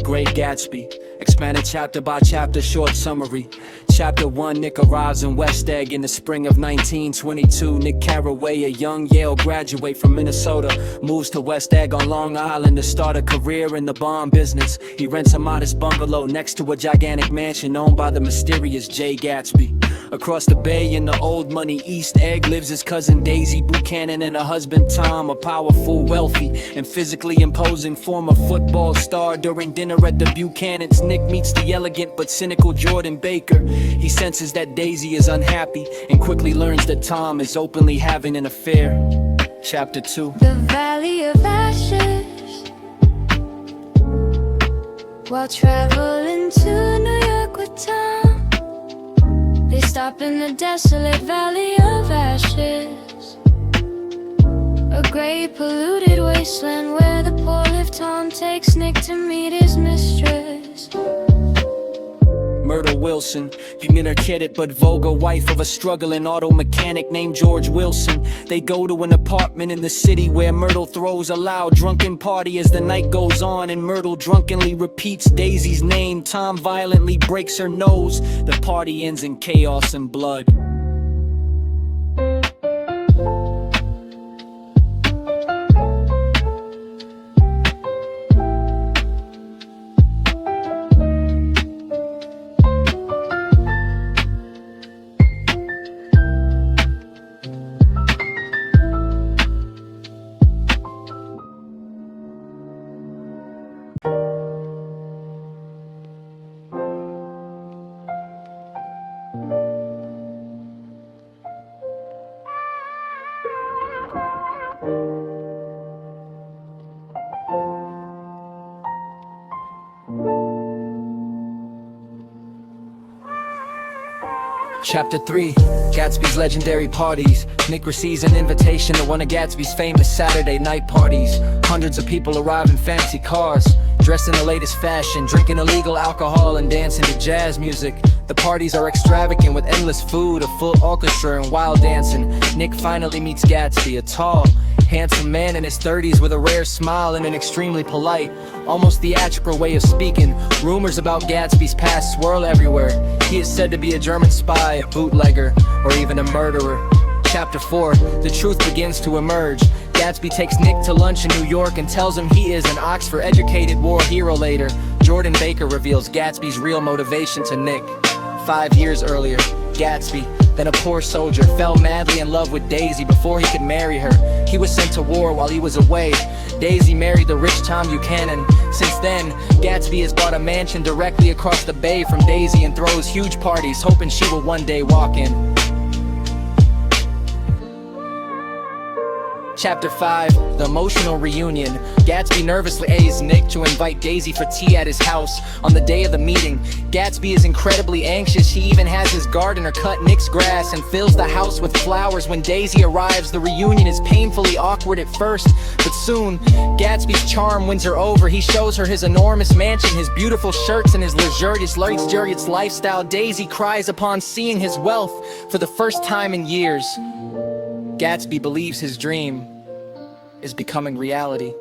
Great Gatsby. Expanded chapter by chapter, short summary. Chapter 1, Nick arrives in West Egg in the spring of 1922. Nick Carraway, a young Yale graduate from Minnesota, moves to West Egg on Long Island to start a career in the bomb business. He rents a modest bungalow next to a gigantic mansion owned by the mysterious Jay Gatsby. Across the bay in the old money East Egg lives his cousin Daisy Buchanan and her husband Tom, a powerful, wealthy, and physically imposing former football star. During dinner at the Buchanans, Nick meets the elegant but cynical Jordan Baker. He senses that Daisy is unhappy and quickly learns that Tom is openly having an affair. Chapter 2. The Valley of Ashes. While traveling to New York with Tom, they stop in the desolate Valley of Ashes, a great polluted wasteland where the poor live. Tom takes Nick to meet his mistress, Myrtle Wilson, the energetic but vulgar wife of a struggling auto mechanic named George Wilson. They go to an apartment in the city where Myrtle throws a loud drunken party as the night goes on, and Myrtle drunkenly repeats Daisy's name. Tom violently breaks her nose. The party ends in chaos and blood. Chapter 3, Gatsby's legendary parties. Nick receives an invitation to one of Gatsby's famous Saturday night parties. Hundreds of people arrive in fancy cars, dressed in the latest fashion, drinking illegal alcohol and dancing to jazz music. The parties are extravagant with endless food, a full orchestra, and wild dancing. Nick finally meets Gatsby, a tall, handsome man in his 30s with a rare smile and an extremely polite, almost theatrical way of speaking. Rumors about Gatsby's past swirl everywhere. He is said to be a German spy, a bootlegger, or even a murderer. Chapter 4, the truth begins to emerge. Gatsby takes Nick to lunch in New York and tells him he is an Oxford-educated war hero. Later, Jordan Baker reveals Gatsby's real motivation to Nick. 5 years earlier, Gatsby, then a poor soldier, fell madly in love with Daisy before he could marry her. He was sent to war while he was away. Daisy married the rich Tom Buchanan. Since then, Gatsby has bought a mansion directly across the bay from Daisy and throws huge parties, hoping she will one day walk in. Chapter 5, the emotional reunion. Gatsby nervously asks Nick to invite Daisy for tea at his house. On the day of the meeting, Gatsby is incredibly anxious. He even has his gardener cut Nick's grass and fills the house with flowers. When Daisy arrives, the reunion is painfully awkward at first, but soon, Gatsby's charm wins her over. He shows her his enormous mansion, his beautiful shirts, and his luxurious lifestyle. Daisy cries upon seeing his wealth for the first time in years. Gatsby believes his dream is becoming reality.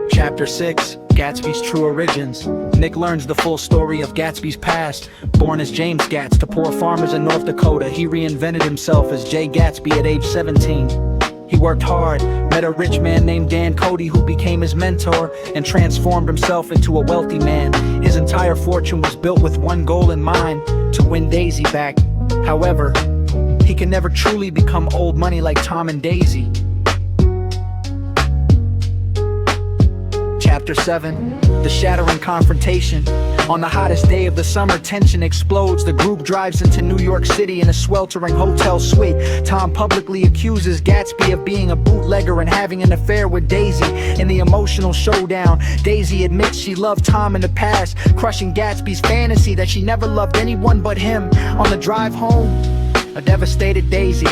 Chapter 6, Gatsby's true origins. Nick learns the full story of Gatsby's past. Born as James Gatz to poor farmers in North Dakota, he reinvented himself as Jay Gatsby at age 17. He worked hard, met a rich man named Dan Cody who became his mentor and transformed himself into a wealthy man. His entire fortune was built with one goal in mind: to win Daisy back. However, he can never truly become old money like Tom and Daisy. Chapter 7, the Shattering Confrontation. On the hottest day of the summer, tension explodes. The group drives into New York City in a sweltering hotel suite. Tom publicly accuses Gatsby of being a bootlegger and having an affair with Daisy. In the emotional showdown, Daisy admits she loved Tom in the past, crushing Gatsby's fantasy that she never loved anyone but him. On the drive home, a devastated Daisy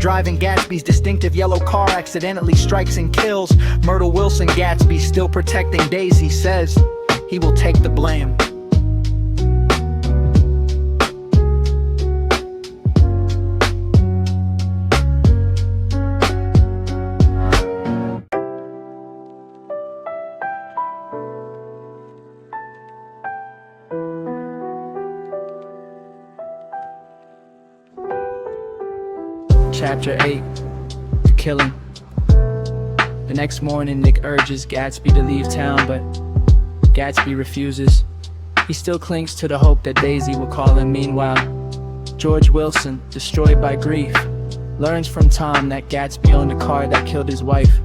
driving Gatsby's distinctive yellow car accidentally strikes and kills Myrtle Wilson. Gatsby, still protecting Daisy, says he will take the blame. Chapter 8. The Killing. The next morning, Nick urges Gatsby to leave town, but Gatsby refuses. He still clings to the hope that Daisy will call him. Meanwhile, George Wilson, destroyed by grief, learns from Tom that Gatsby owned a car that killed his wife.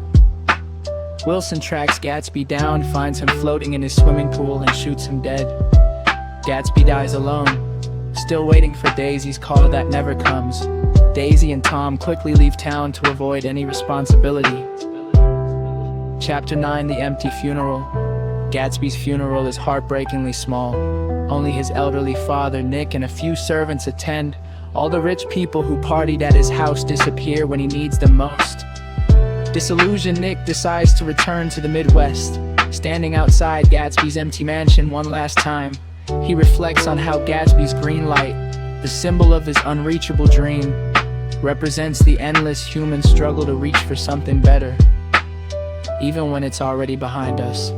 Wilson tracks Gatsby down, finds him floating in his swimming pool, and shoots him dead. Gatsby dies alone, still waiting for Daisy's call that never comes. Daisy and Tom quickly leave town to avoid any responsibility. Chapter 9. The Empty Funeral. Gatsby's funeral is heartbreakingly small. Only his elderly father, Nick, and a few servants attend. All the rich people who partied at his house disappear when he needs them most. Disillusioned, Nick decides to return to the Midwest. Standing outside Gatsby's empty mansion one last time, he reflects on how Gatsby's green light, the symbol of his unreachable dream, represents the endless human struggle to reach for something better, even when it's already behind us.